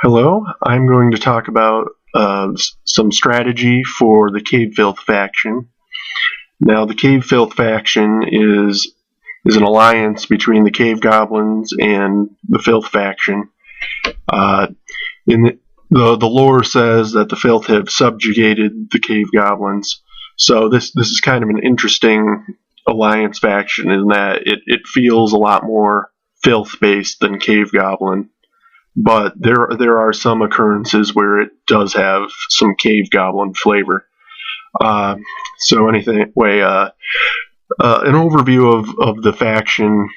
Hello, I'm going to talk about some strategy for the Cave Filth faction. Now, the Cave Filth faction is an alliance between the Cave Goblins and the Filth faction. The lore says that the Filth have subjugated the Cave Goblins, so this is kind of an interesting alliance faction in that it feels a lot more Filth based than Cave Goblin. But there are some occurrences where it does have some cave goblin flavor. An overview of the faction,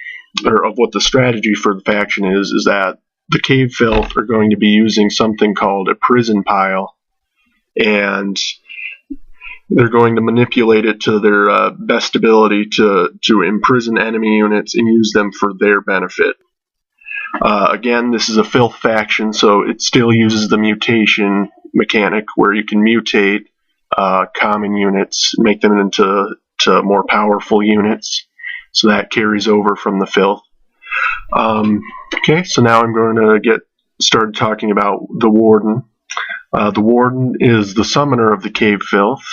or of what the strategy for the faction is that the Cave Filth are going to be using something called a prison pile, and they're going to manipulate it to their best ability to imprison enemy units and use them for their benefit. Again, this is a Filth faction, so it still uses the mutation mechanic where you can mutate common units, make them into more powerful units. So that carries over from the Filth. Okay, so now I'm going to get started talking about the Warden. The Warden is the summoner of the Cave Filth.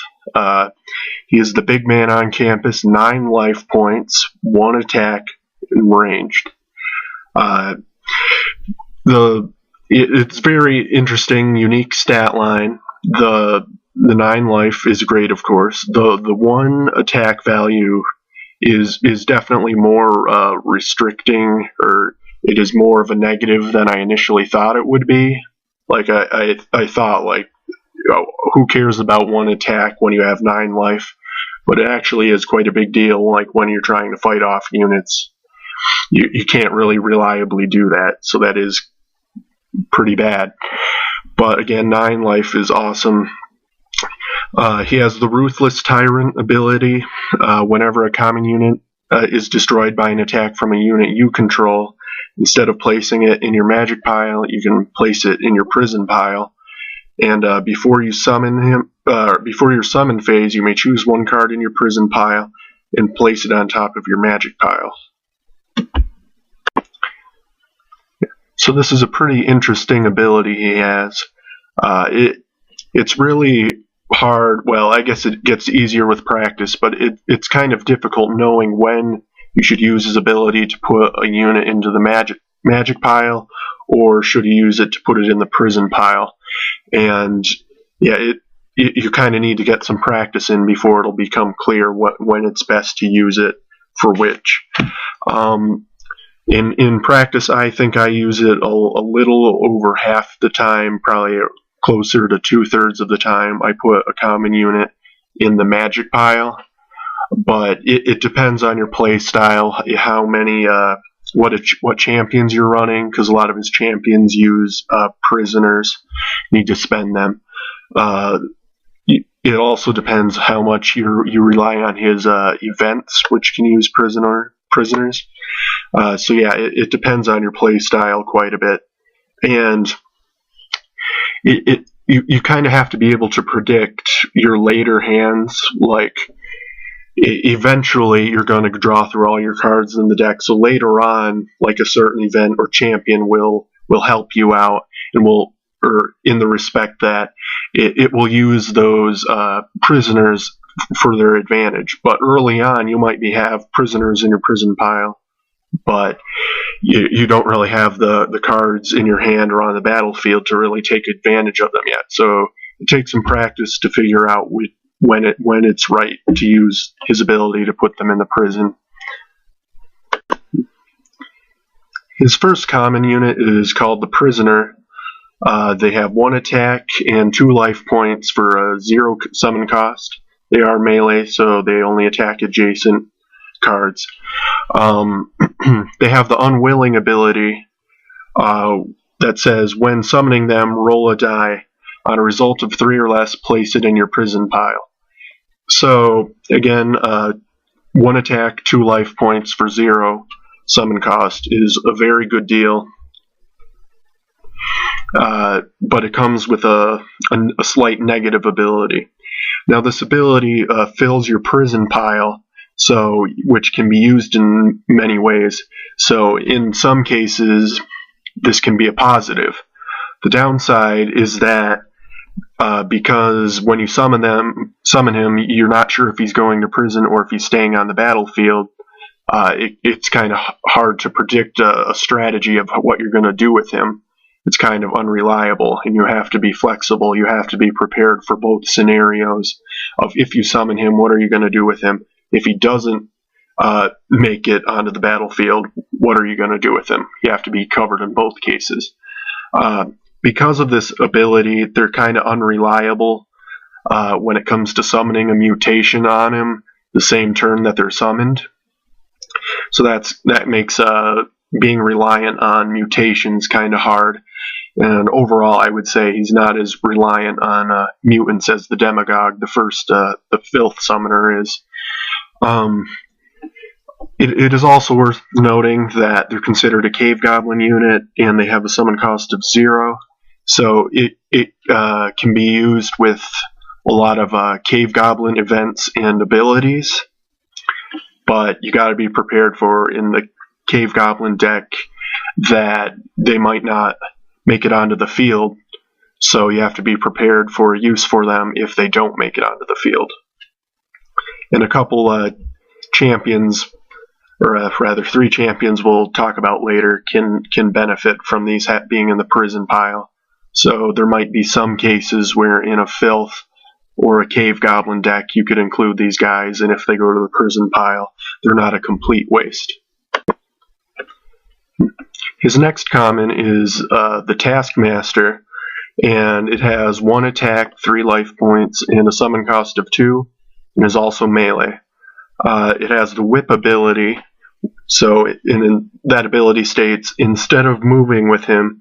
He is the big man on campus, 9 life points, 1 attack, and ranged. It's very interesting, unique stat line. The 9 life is great, of course. The 1 attack value is definitely more restricting, or it is more of a negative than I initially thought it would be. Like I thought, like, who cares about 1 attack when you have 9 life? But it actually is quite a big deal. Like when you're trying to fight off units. You can't really reliably do that, so that is pretty bad. But again, 9 life is awesome. He has the Ruthless Tyrant ability. Whenever a common unit is destroyed by an attack from a unit you control, instead of placing it in your magic pile, you can place it in your prison pile. And before you summon him, before your summon phase, you may choose 1 card in your prison pile and place it on top of your magic pile. So this is a pretty interesting ability he has. It's really hard. Well, I guess it gets easier with practice, but it's kind of difficult knowing when you should use his ability to put a unit into the magic pile, or should you use it to put it in the prison pile. And yeah, you kind of need to get some practice in before it'll become clear when it's best to use it for which. In practice, I think I use it a little over half the time, probably closer to 2/3 of the time. I put a common unit in the magic pile, but it depends on your play style, how many, what champions you're running, because a lot of his champions use prisoners, need to spend them. It also depends how much you rely on his events, which can use prisoners. So yeah, it depends on your play style quite a bit, and you kind of have to be able to predict your later hands. Like eventually you're going to draw through all your cards in the deck, so later on, like a certain event or champion will help you out, and or in the respect that it will use those prisoners for their advantage. But early on, you might have prisoners in your prison pile, but you don't really have the cards in your hand or on the battlefield to really take advantage of them yet. So it takes some practice to figure out when it's right to use his ability to put them in the prison. His first common unit is called the Prisoner. They have 1 attack and 2 life points for a 0 summon cost. They are melee, so they only attack adjacent cards. They have the Unwilling ability that says, when summoning them, roll a die. On a result of 3 or less, place it in your prison pile. So, again, 1 attack, 2 life points for 0 summon cost is a very good deal. But it comes with a slight negative ability. Now, this ability fills your prison pile, which can be used in many ways. So in some cases, this can be a positive. The downside is that because when you summon him, you're not sure if he's going to prison or if he's staying on the battlefield. It's kind of hard to predict a strategy of what you're going to do with him. It's kind of unreliable, and you have to be flexible. You have to be prepared for both scenarios of if you summon him, what are you going to do with him? If he doesn't make it onto the battlefield, what are you going to do with him? You have to be covered in both cases. Because of this ability, they're kind of unreliable when it comes to summoning a mutation on him the same turn that they're summoned. So that makes being reliant on mutations kind of hard. And overall, I would say he's not as reliant on mutants as the Demagogue, the Filth summoner, is. It is also worth noting that they're considered a cave goblin unit, and they have a summon cost of 0. So it can be used with a lot of cave goblin events and abilities. But you got to be prepared for, in the cave goblin deck, that they might not make it onto the field. So you have to be prepared for use for them if they don't make it onto the field. And a couple champions, or rather 3 champions we'll talk about later, can benefit from these being in the prison pile. So there might be some cases where in a Filth or a cave goblin deck you could include these guys, and if they go to the prison pile, they're not a complete waste. His next common is the Taskmaster, and it has 1 attack, 3 life points, and a summon cost of 2, and is also melee. It has the whip ability, so in that ability states, instead of moving with him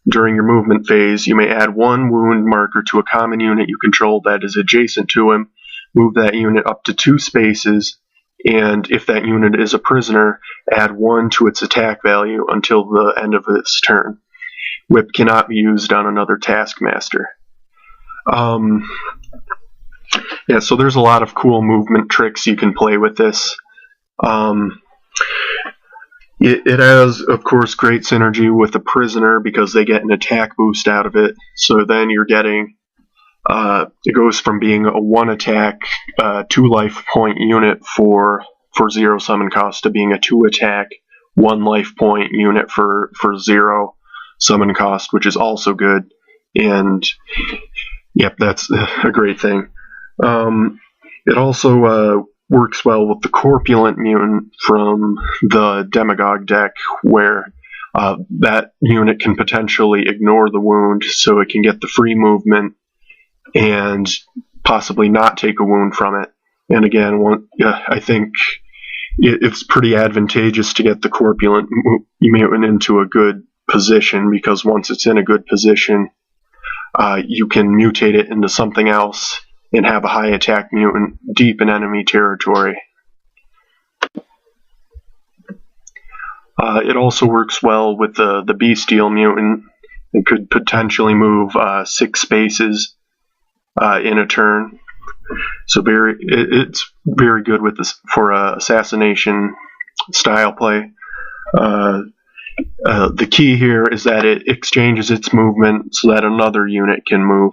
during your movement phase, you may add 1 wound marker to a common unit you control that is adjacent to him, move that unit up to 2 spaces, and if that unit is a prisoner, add 1 to its attack value until the end of its turn. Whip cannot be used on another Taskmaster. Yeah, so there's a lot of cool movement tricks you can play with this. It has, of course, great synergy with the prisoner because they get an attack boost out of it. So then you're getting, it goes from being a 1 attack, 2 life point unit for 0 summon cost to being a 2 attack, 1 life point unit for 0 summon cost, which is also good. And yep, that's a great thing. It also works well with the Corpulent mutant from the Demagogue deck, where that unit can potentially ignore the wound, so it can get the free movement and possibly not take a wound from it. And again, I think it's pretty advantageous to get the Corpulent mutant into a good position, because once it's in a good position, you can mutate it into something else and have a high attack mutant deep in enemy territory. It also works well with the Bestial mutant. It could potentially move 6 spaces in a turn. So it's very good with this for assassination style play. The key here is that it exchanges its movement so that another unit can move.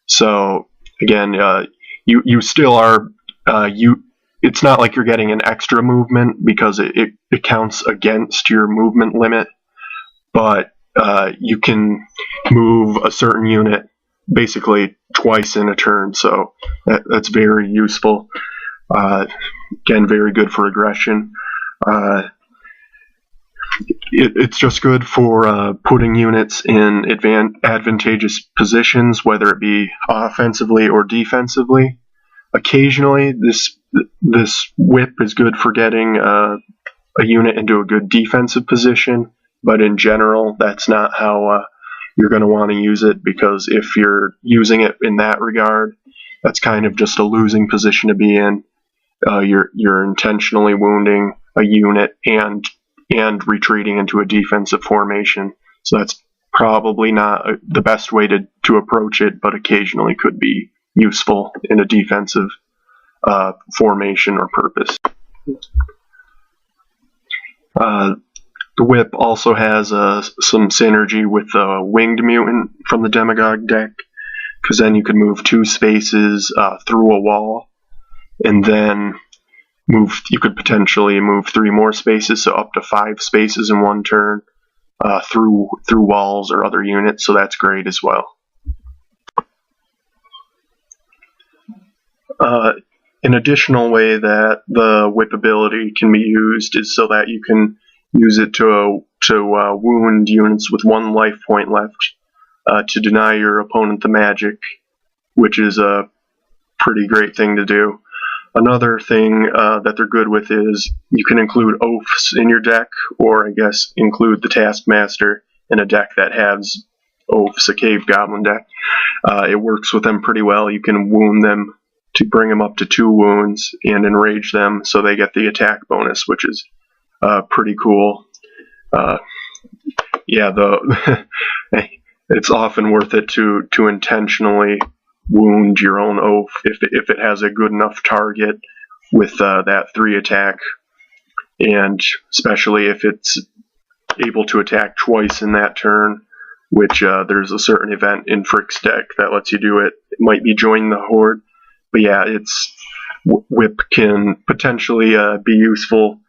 So again, you still are it's not like you're getting an extra movement because it counts against your movement limit, but you can move a certain unit basically twice in a turn, so that's very useful. Again, very good for aggression. It's just good for putting units in advantageous positions, whether it be offensively or defensively. Occasionally, this whip is good for getting a unit into a good defensive position, but in general, that's not how you're going to want to use it, because if you're using it in that regard, that's kind of just a losing position to be in. You're intentionally wounding a unit and retreating into a defensive formation. So that's probably not the best way to approach it, but occasionally could be useful in a defensive formation or purpose. The whip also has some synergy with the winged mutant from the demagogue deck, because then you could move 2 spaces through a wall, and then you could potentially move 3 more spaces, so up to 5 spaces in one turn through walls or other units, so that's great as well. An additional way that the whip ability can be used is so that you can use it to wound units with 1 life point left to deny your opponent the magic, which is a pretty great thing to do. Another thing that they're good with is you can include oaths in your deck, or I guess include the Taskmaster in a deck that has oaths, a Cave Goblin deck. It works with them pretty well. You can wound them to bring them up to 2 wounds and enrage them so they get the attack bonus, which is pretty cool. Yeah, it's often worth it to intentionally wound your own oath if it has a good enough target with that 3 attack, and especially if it's able to attack twice in that turn, which there's a certain event in Frick's deck that lets you do it. It might be Join the Horde, but yeah, whip can potentially be useful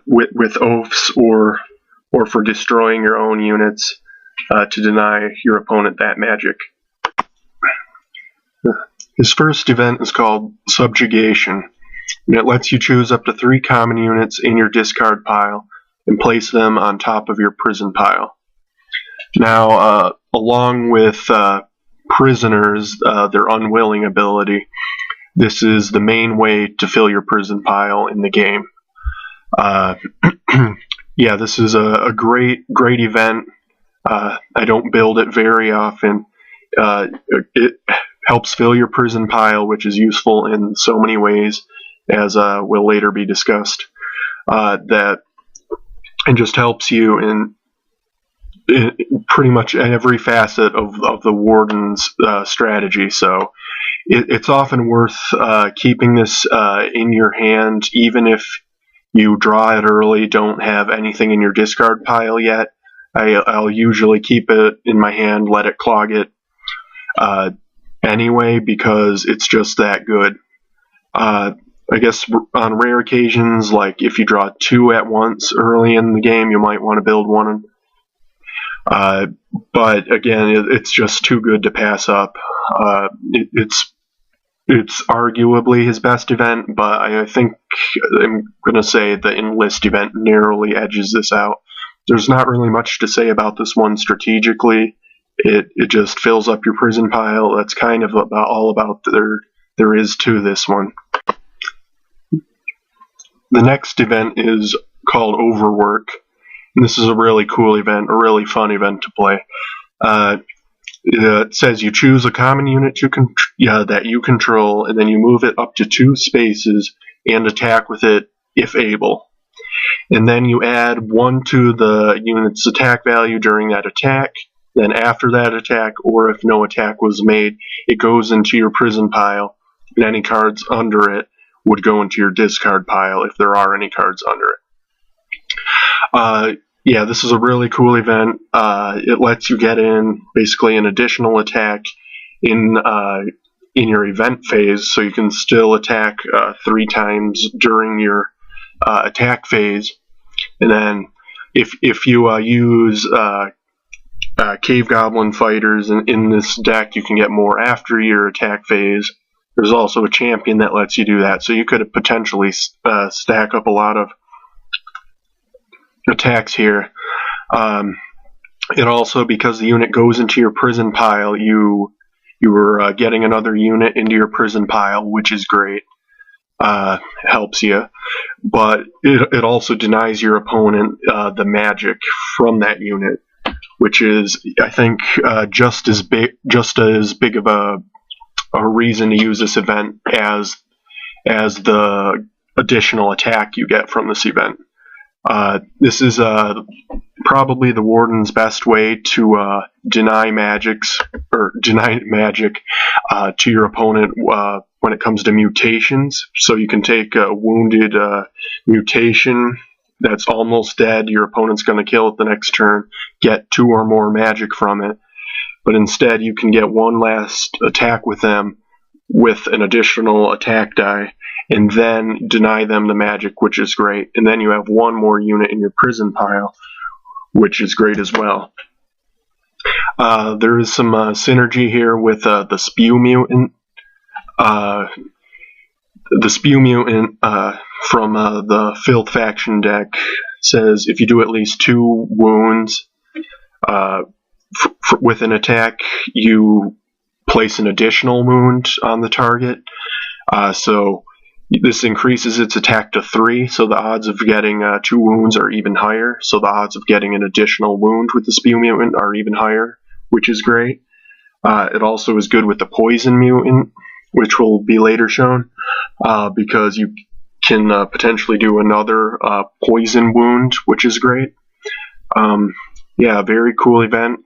with oaths or for destroying your own units to deny your opponent that magic. His first event is called Subjugation, and it lets you choose up to 3 common units in your discard pile and place them on top of your prison pile. Now, along with prisoners, their unwilling ability, this is the main way to fill your prison pile in the game. Yeah, this is a great event. I don't build it very often. It helps fill your prison pile, which is useful in so many ways, as will later be discussed. That and just helps you in pretty much every facet of the Warden's strategy. So it's often worth keeping this in your hand, even if you draw it early, don't have anything in your discard pile yet. I'll usually keep it in my hand, let it clog it anyway, because it's just that good. I guess on rare occasions, like if you draw 2 at once early in the game, you might want to build one. But again, it's just too good to pass up. It's arguably his best event, but I think I'm going to say the Enlist event narrowly edges this out. There's not really much to say about this one strategically. It just fills up your prison pile. That's kind of all about there is to this one. The next event is called Overwork. And this is a really cool event, a really fun event to play. It says you choose a common unit that you control, and then you move it up to 2 spaces and attack with it if able. And then you add 1 to the unit's attack value during that attack. Then after that attack, or if no attack was made, it goes into your prison pile, and any cards under it would go into your discard pile if there are any cards under it. Yeah, this is a really cool event. It lets you get in basically an additional attack in your event phase, so you can still attack 3 times during your attack phase. And then if you use Cave Goblin fighters in this deck, you can get more after your attack phase. There's also a champion that lets you do that, so you could potentially stack up a lot of attacks here. It also, because the unit goes into your prison pile, you were getting another unit into your prison pile, which is great. Helps you, but it also denies your opponent the magic from that unit, which is, I think, just as big of a reason to use this event as the additional attack you get from this event. This is probably the Warden's best way to deny magic to your opponent when it comes to mutations. So you can take a wounded mutation that's almost dead, your opponent's going to kill it the next turn, get 2 or more magic from it. But instead, you can get one last attack with them with an additional attack die, and then deny them the magic, which is great. And then you have 1 more unit in your prison pile, which is great as well. There is some synergy here with the Spew Mutant. The Spew Mutant from the Filth faction deck says if you do at least 2 wounds with an attack, you place an additional wound on the target. So this increases its attack to 3, so the odds of getting 2 wounds are even higher. So the odds of getting an additional wound with the Spew Mutant are even higher, which is great. It also is good with the Poison Mutant, which will be later shown, because you can potentially do another poison wound, which is great. Yeah, very cool event.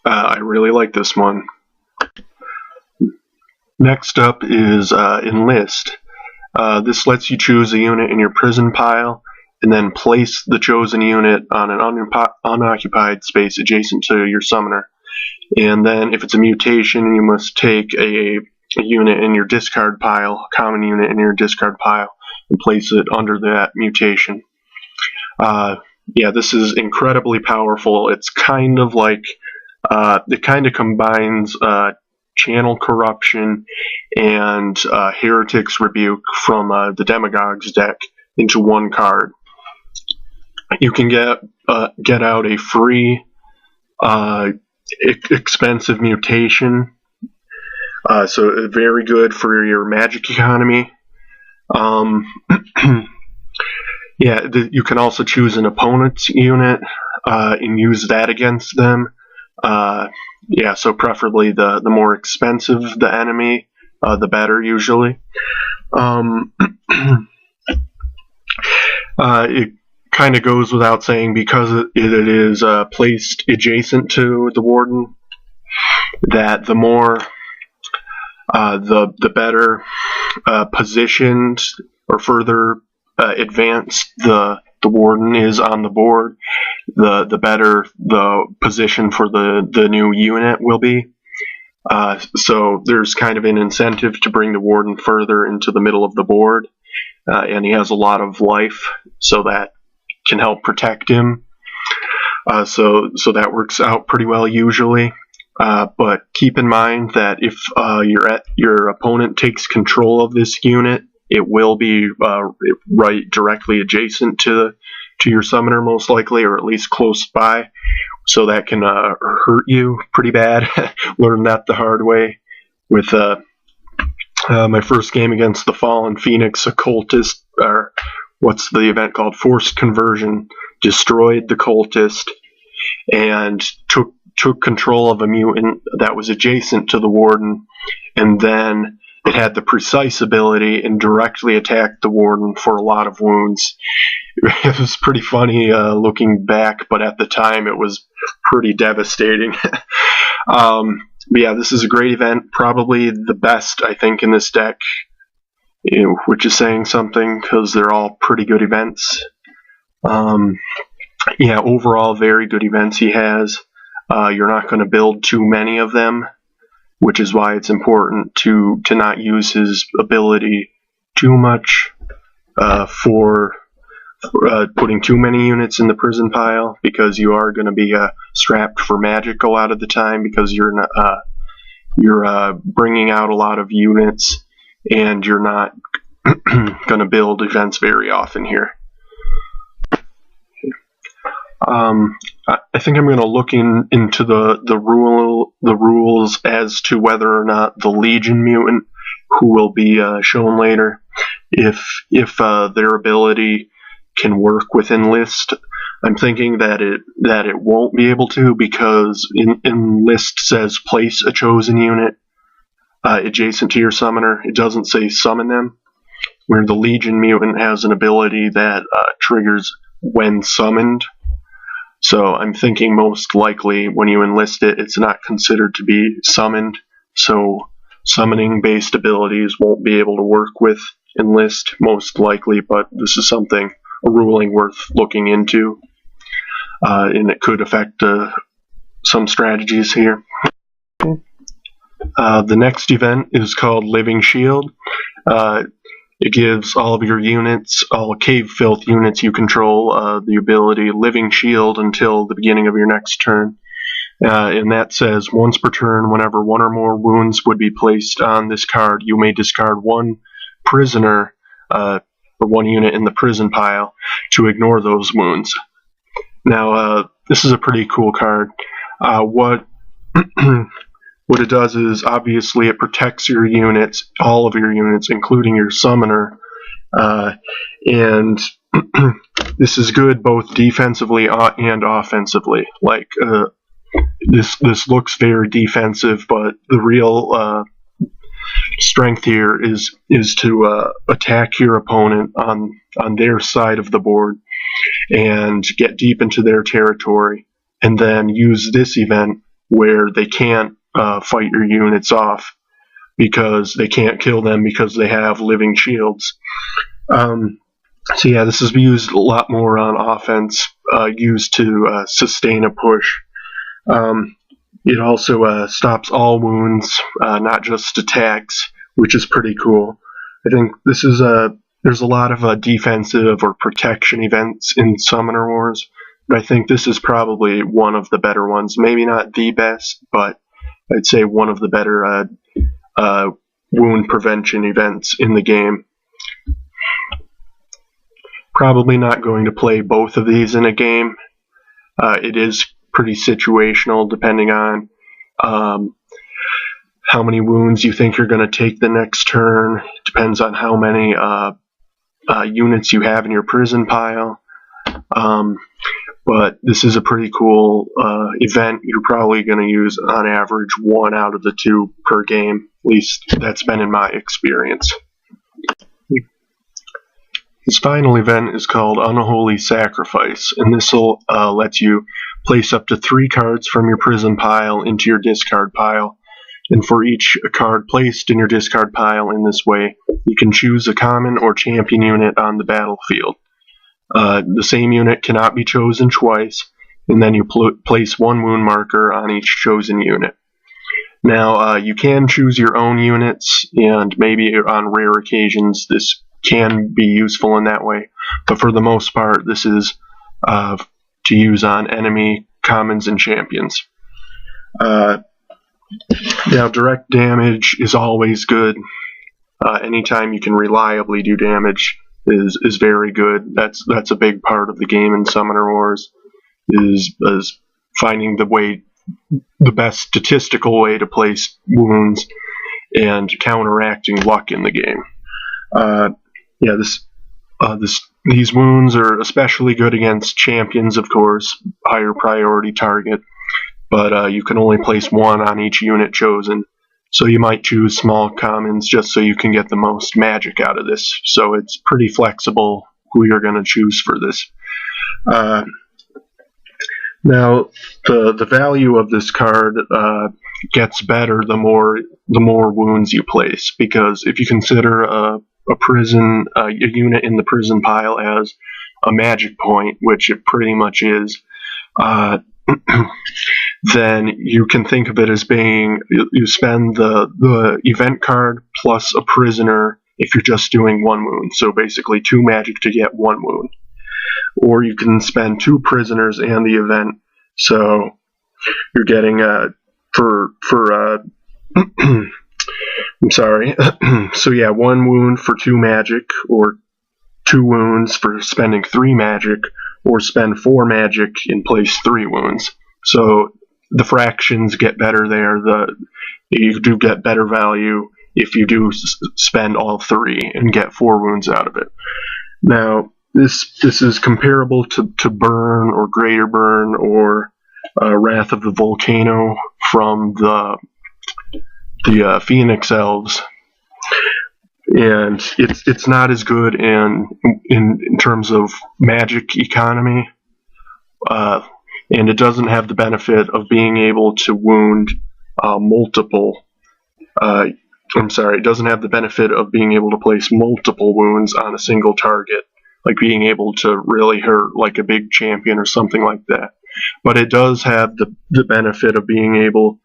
I really like this one. Next up is Enlist. This lets you choose a unit in your prison pile and then place the chosen unit on an unoccupied space adjacent to your summoner. And then if it's a mutation, you must take a unit in your discard pile, a common unit in your discard pile, and place it under that mutation. Yeah, this is incredibly powerful. It's kind of like, it kind of combines Channel Corruption and Heretic's Rebuke from the Demagogue's deck into 1 card. You can get out a free expensive mutation, so very good for your magic economy. Yeah, you can also choose an opponent's unit and use that against them. Yeah, so preferably the more expensive the enemy, the better usually. It kind of goes without saying, because it is placed adjacent to the Warden, that the more the better positioned or further advanced the Warden is on the board, the better the position for the new unit will be. So there's kind of an incentive to bring the Warden further into the middle of the board, and he has a lot of life, so that can help protect him. So that works out pretty well usually. But keep in mind that if your opponent takes control of this unit, it will be right directly adjacent to your summoner, most likely, or at least close by. So that can hurt you pretty bad. Learned that the hard way with my first game against the Fallen Phoenix Occultist, or what's the event called? Forced Conversion. Destroyed the Cultist and took control of a mutant that was adjacent to the Warden, and then it had the precise ability and directly attacked the Warden for a lot of wounds. It was pretty funny looking back, but at the time it was pretty devastating. But yeah, this is a great event, probably the best, I think, in this deck, which is saying something, because they're all pretty good events. Yeah, overall, very good events he has. You're not going to build too many of them, which is why it's important to not use his ability too much for putting too many units in the prison pile, because you are going to be strapped for magic a lot of the time, because you're bringing out a lot of units, and you're not going to build events very often here. I think I'm going to look into the rules as to whether or not the Legion mutant, who will be shown later, if their ability can work with Enlist. I'm thinking that it won't be able to, because Enlist says place a chosen unit adjacent to your summoner. It doesn't say summon them, where the Legion mutant has an ability that triggers when summoned. So I'm thinking most likely when you enlist it, it's not considered to be summoned. So summoning-based abilities won't be able to work with Enlist, most likely, but this is something ruling worth looking into, and it could affect some strategies here. The next event is called Living Shield. It gives all of your units, all Cave Filth units you control, the ability Living Shield until the beginning of your next turn. And that says once per turn, whenever one or more wounds would be placed on this card, you may discard one prisoner or one unit in the prison pile to ignore those wounds. Now, this is a pretty cool card. What what it does is, obviously, it protects your units, all of your units, including your summoner, and this is good both defensively and offensively. Like, this looks very defensive, but the real strength here is to attack your opponent on their side of the board and get deep into their territory, and then use this event where they can't fight your units off because they can't kill them because they have living shields. So yeah, this is used a lot more on offense, used to sustain a push. It also stops all wounds, not just attacks, which is pretty cool. I think this is there's a lot of defensive or protection events in Summoner Wars, but I think this is probably one of the better ones. Maybe not the best, but I'd say one of the better wound prevention events in the game. Probably not going to play both of these in a game. It is pretty situational depending on how many wounds you think you're going to take the next turn. Depends on how many units you have in your prison pile. But this is a pretty cool event. You're probably going to use on average 1 out of the 2 per game. At least that's been in my experience. His final event is called Unholy Sacrifice, and this will let you place up to 3 cards from your prison pile into your discard pile. And for each card placed in your discard pile in this way, you can choose a common or champion unit on the battlefield. The same unit cannot be chosen twice, and then you place 1 wound marker on each chosen unit. Now, you can choose your own units, and maybe on rare occasions this can be useful in that way, but for the most part this is to use on enemy commons and champions. Now, direct damage is always good. Anytime you can reliably do damage is very good. That's a big part of the game in Summoner Wars, is finding the best statistical way to place wounds and counteracting luck in the game. Yeah, these wounds are especially good against champions, of course, higher priority target, but you can only place 1 on each unit chosen, so you might choose small commons just so you can get the most magic out of this. So it's pretty flexible who you're going to choose for this. Now, the value of this card gets better the more wounds you place, because if you consider a unit in the prison pile as a magic point, which it pretty much is, then you can think of it as being, you spend the event card plus a prisoner if you're just doing 1 wound, so basically 2 magic to get 1 wound. Or you can spend 2 prisoners and the event, so you're getting I'm sorry. So yeah, 1 wound for 2 magic, or 2 wounds for spending 3 magic, or spend 4 magic and place 3 wounds. So the fractions get better there. You do get better value if you do spend all 3 and get 4 wounds out of it. Now, this is comparable to Burn or Greater Burn or Wrath of the Volcano from the Phoenix Elves, and it's not as good in terms of magic economy, and it doesn't have the benefit of being able to wound multiple. It doesn't have the benefit of being able to place multiple wounds on a single target, like being able to really hurt like a big champion or something like that. But it does have the benefit of being able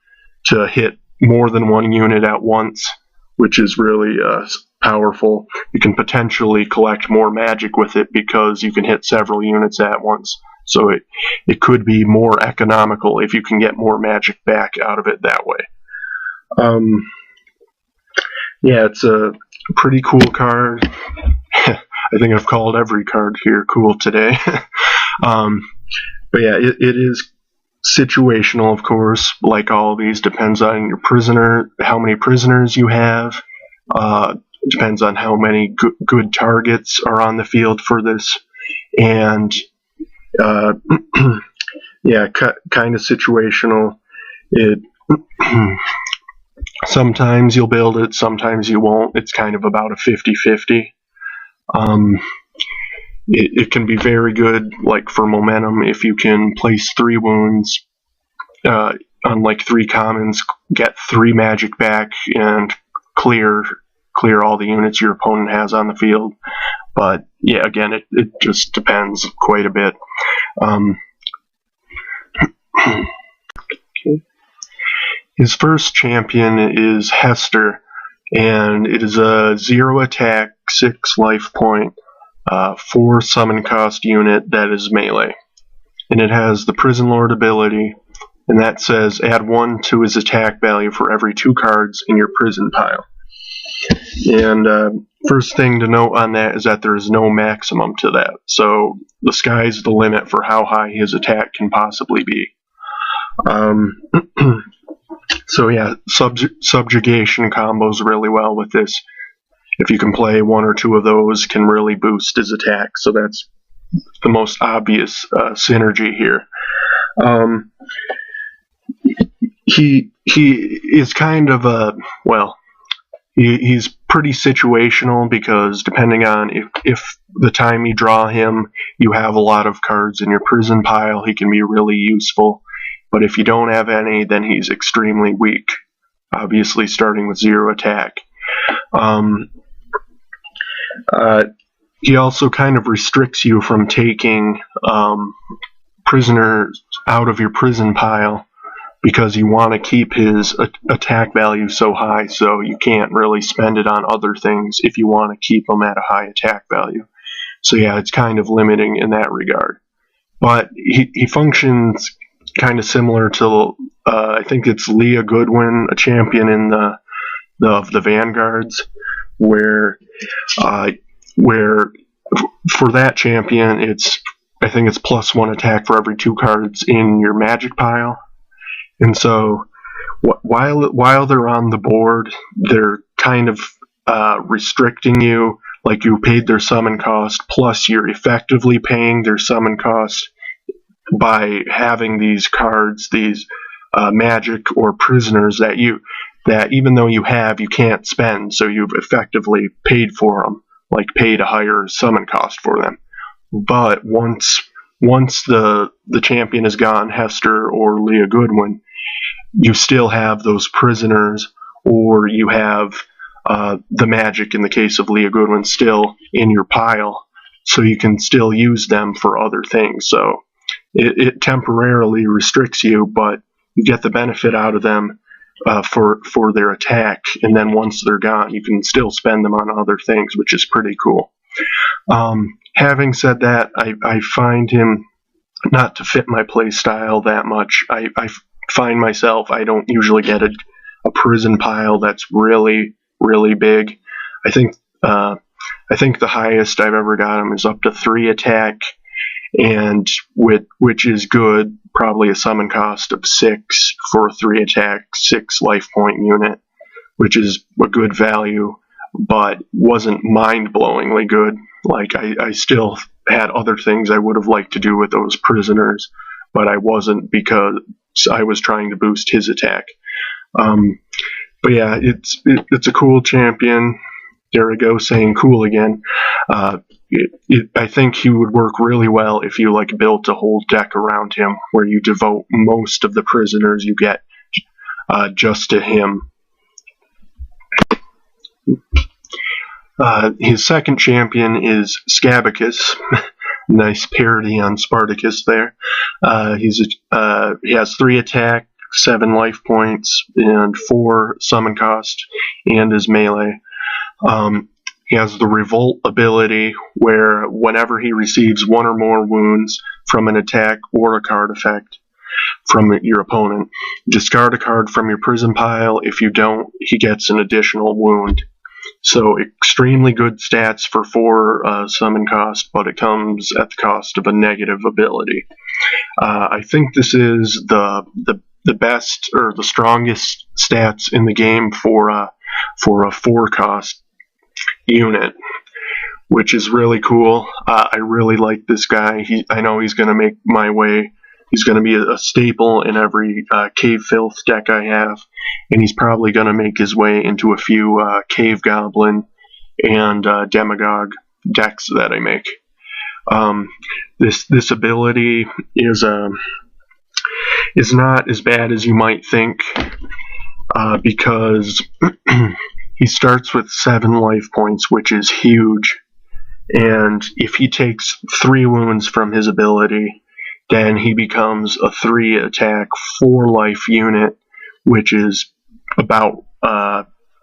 to hit more than one unit at once, which is really powerful. You can potentially collect more magic with it because you can hit several units at once. So it could be more economical if you can get more magic back out of it that way. Yeah, it's a pretty cool card. I think I've called every card here cool today. But yeah, it is situational, of course. Like all of these, depends on your prisoner, how many prisoners you have. Depends on how many good targets are on the field for this, and yeah, kind of situational. It sometimes you'll build it, sometimes you won't. It's kind of about a 50-50. It can be very good, like for momentum, if you can place 3 wounds on like 3 commons, get 3 magic back, and clear all the units your opponent has on the field. But yeah, again, it just depends quite a bit. Okay. His first champion is Hester, and it is a 0 attack, 6 life point, 4 summon cost unit that is melee. And it has the Prison Lord ability, and that says add 1 to his attack value for every 2 cards in your prison pile. And first thing to note on that is that there is no maximum to that, so the sky's the limit for how high his attack can possibly be. So yeah, subjugation combos really well with this. If you can play 1 or 2 of those, can really boost his attack, so that's the most obvious synergy here. He is kind of a, well, he's pretty situational, because depending on if the time you draw him, you have a lot of cards in your prison pile, he can be really useful. But if you don't have any, then he's extremely weak, obviously starting with 0 attack. He also kind of restricts you from taking prisoners out of your prison pile, because you want to keep his attack value so high, so you can't really spend it on other things if you want to keep him at a high attack value. So yeah, it's kind of limiting in that regard. But he functions kind of similar to, I think it's Leah Goodwin, a champion in the Vanguards, where for that champion, I think it's +1 attack for every 2 cards in your magic pile. And so while they're on the board, they're kind of restricting you, like you paid their summon cost, plus you're effectively paying their summon cost by having these cards, these magic or prisoners that even though you have, you can't spend, so you've effectively paid for them, like paid a higher summon cost for them. But once the champion is gone, Hester or Leah Goodwin, you still have those prisoners, or you have the magic, in the case of Leah Goodwin, still in your pile, so you can still use them for other things. So it temporarily restricts you, but you get the benefit out of them for their attack, and then once they're gone, you can still spend them on other things, which is pretty cool. Having said that, I find him not to fit my play style that much. I find myself, I don't usually get a prison pile that's really, really big. I think the highest I've ever got him is up to 3 attack, and which is good, probably a summon cost of 6 for a 3 attack, 6 life point unit, which is a good value, but wasn't mind-blowingly good. Like, I still had other things I would have liked to do with those prisoners, but I wasn't, because I was trying to boost his attack. But yeah, it's a cool champion. There we go, saying cool again. I think he would work really well if you like built a whole deck around him, where you devote most of the prisoners you get just to him. His second champion is Scabicus. Nice parody on Spartacus there. He has 3 attack, 7 life points, and 4 summon cost, and his melee. He has the Revolt ability, where whenever he receives 1 or more wounds from an attack or a card effect from your opponent, discard a card from your prison pile. If you don't, he gets an additional wound. So extremely good stats for 4 summon cost, but it comes at the cost of a negative ability. I think this is the best or the strongest stats in the game for a 4 cost unit, which is really cool. I really like this guy. I know he's going to make my way. He's going to be a staple in every Cave Filth deck I have, and he's probably going to make his way into a few Cave Goblin and Demagogue decks that I make. This ability is not as bad as you might think, because he starts with 7 life points, which is huge, and if he takes 3 wounds from his ability, then he becomes a 3 attack, 4 life unit, which is about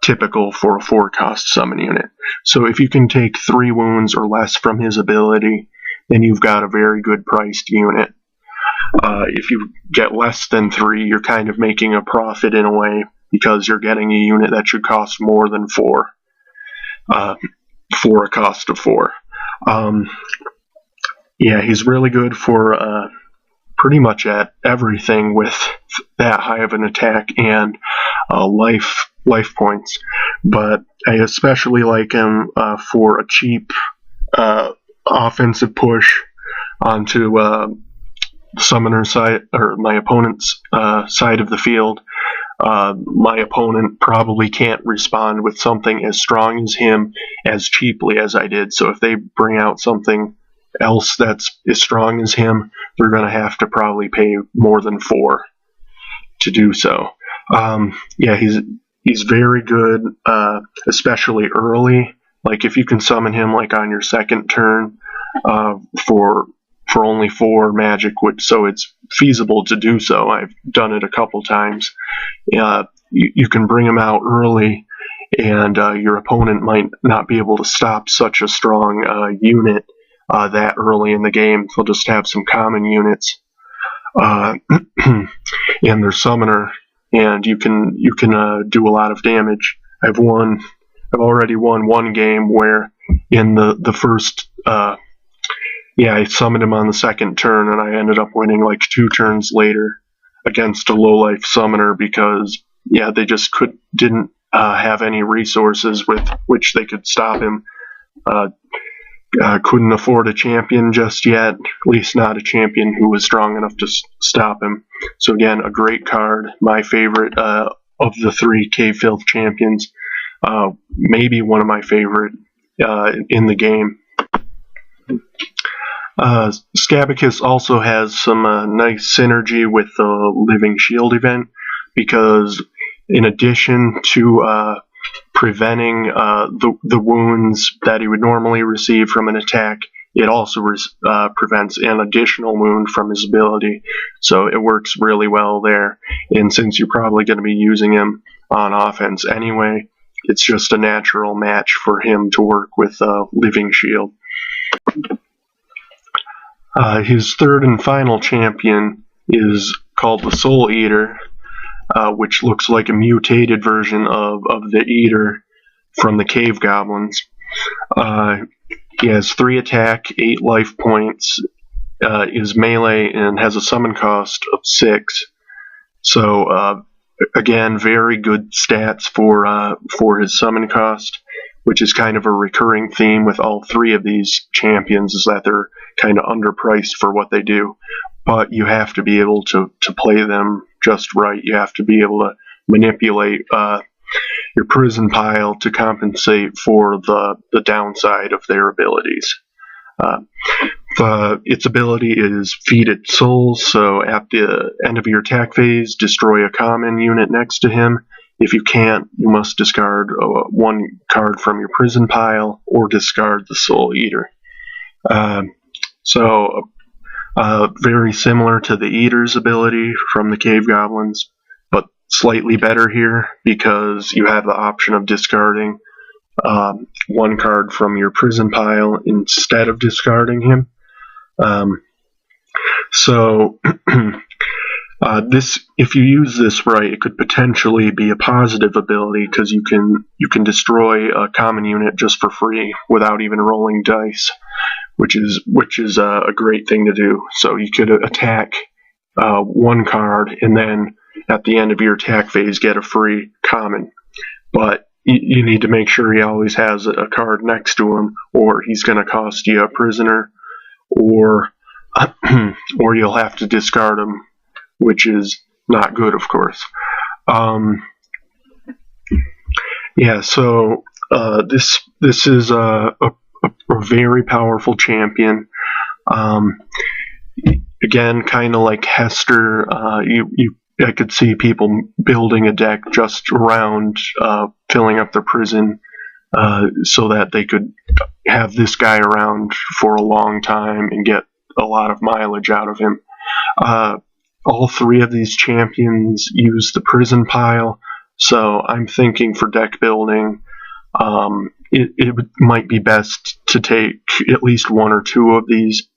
typical for a 4 cost summon unit. So if you can take 3 wounds or less from his ability, then you've got a very good priced unit. If you get less than 3, you're kind of making a profit in a way, because you're getting a unit that should cost more than 4 for a cost of 4. Yeah, he's really good for pretty much at everything with that high of an attack and life points. But I especially like him for a cheap offensive push onto summoner side, or my opponent's side of the field. My opponent probably can't respond with something as strong as him as cheaply as I did. So if they bring out something else that's as strong as him, they're going to have to probably pay more than 4 to do so. Yeah, he's very good, especially early. Like if you can summon him like on your second turn for only 4 magic, so it's feasible to do so. I've done it a couple times. You can bring him out early, and your opponent might not be able to stop such a strong unit that early in the game. They'll just have some common units and their summoner, and you can do a lot of damage. I've already won 1 game where in the first I summoned him on the second turn, and I ended up winning like 2 turns later against a low life summoner, because they just didn't have any resources with which they could stop him. Couldn't afford a champion just yet, at least not a champion who was strong enough to stop him. So again, a great card, my favorite of the 3 Cave Filth champions, maybe one of my favorite in the game. Scabicus also has some nice synergy with the Living Shield event, because in addition to preventing the wounds that he would normally receive from an attack, it also prevents an additional wound from his ability. So it works really well there, and since you're probably going to be using him on offense anyway, it's just a natural match for him to work with Living Shield. His third and final champion is called the Soul Eater, which looks like a mutated version of the Eater from the Cave Goblins. He has 3 attack, 8 life points, is melee, and has a summon cost of 6. So again, very good stats for his summon cost, which is kind of a recurring theme with all 3 of these champions, is that they're kind of underpriced for what they do. But you have to be able to play them just right. You have to be able to manipulate your prison pile to compensate for the downside of their abilities. Its ability is Feed Its Souls, so at the end of your attack phase, destroy a common unit next to him, If you can't, you must discard one card from your prison pile or discard the Soul Eater. Very similar to the Eater's ability from the Cave Goblins, but slightly better here because you have the option of discarding one card from your prison pile instead of discarding him. This, if you use this right, it could potentially be a positive ability because you can destroy a common unit just for free without even rolling dice, which is a great thing to do. So you could attack one card and then at the end of your attack phase get a free common, but you need to make sure he always has a card next to him, or he's going to cost you a prisoner, or you'll have to discard him, which is not good, of course. This is a very powerful champion. Again, kind of like Hester, I could see people building a deck just around filling up their prison so that they could have this guy around for a long time and get a lot of mileage out of him. All three of these champions use the prison pile, so I'm thinking for deck building, it might be best to take at least one or two of these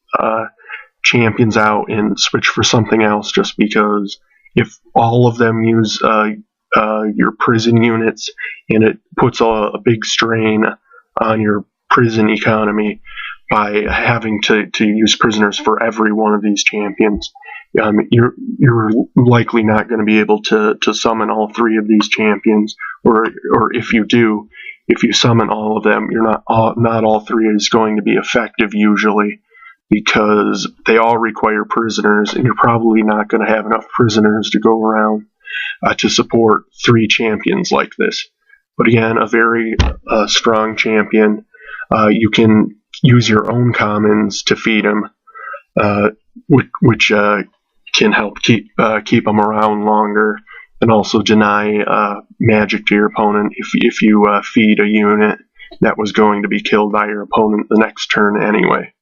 champions out and switch for something else, just because if all of them use your prison units, and it puts a big strain on your prison economy by having to use prisoners for every one of these champions. You're likely not going to be able to summon all three of these champions, or if you do, if you summon all of them, not all three is going to be effective usually, because they all require prisoners, and you're probably not going to have enough prisoners to go around to support three champions like this. But again, a very strong champion. You can use your own commons to feed him, which can help keep them around longer, and also deny magic to your opponent if you feed a unit that was going to be killed by your opponent the next turn anyway.